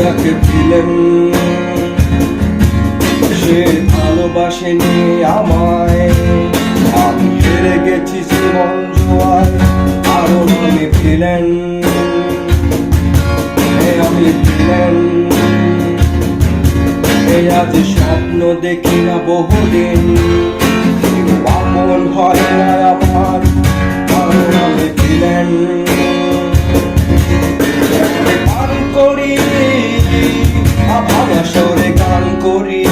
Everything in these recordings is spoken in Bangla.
এক ভিলেন, সে ভালোবাসেনি আমায়, আমি হেরে গেছি জীবন জোয়ার, কারণ আমি ভিলেন, আমি ভিলেন। এই আজ স্বপ্ন দেখি না বহুদিন, আপন হয় না আমার, কারণ আমি ভিলেন। গান করি ভাঙা স্বরে গান করি,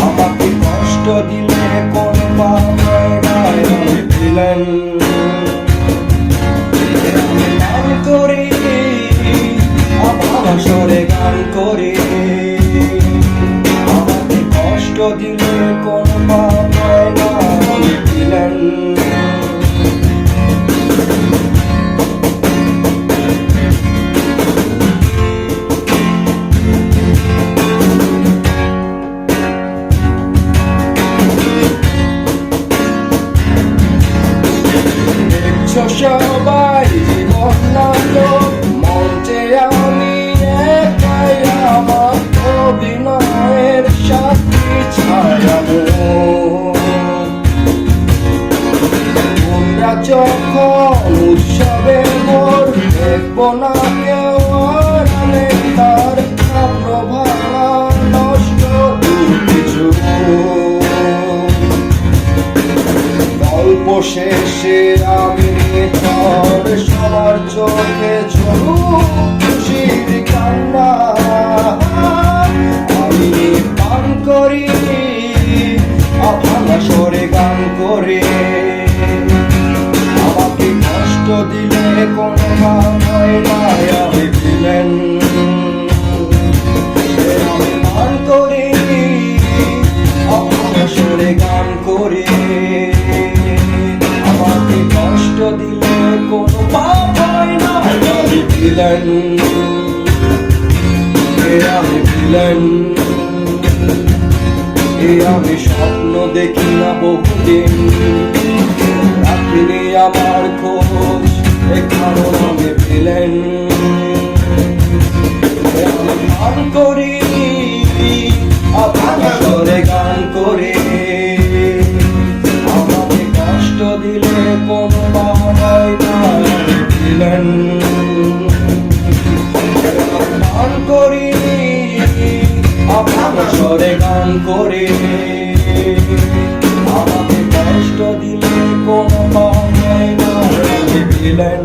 আমাকে কষ্ট দিলে কোন পায় না, আমি ভিলেন। গান করি ভাঙা স্বরে গান করি, আমাকে কষ্ট দিলে কোন পায় না, আমি ভিলেন। সবাই জীবন নাটক মঞ্চে, আমি একাই আমার অভিনয়ের সাথী ছাড়াবো। তোমরা যখন উৎসবে মোর দেখবো না কেউ, তার প্রভাব নষ্ট কিছু। গল্প শেষে আমি তোর সবার চোখে ঝলুক খুশির কান্না, আমি গান করি ভাঙা স্বরে গান করে, আমাকে কষ্ট দিলে কোনো হয় না, আমি ভিলেন। আমি গান করি ভাঙা স্বরে গান করে, আমাকে কষ্ট দিলে কোনো পাপ হয় না, আমি ভিলেন, আমি ভিলেন। আমি স্বপ্ন দেখি না বহুদিন, রাখিনি আমার খোঁজ, কারণ আমি ভিলেন। আমি গান করি ভাঙা স্বরে গান করে, আমাকে কষ্ট দিলে কোনো হয় না, আমি ভিলেন। গান করি ভাঙা স্বরে গান করে, আমাকে কষ্ট দিলে কোনো হয় না, আমি ভিলেন।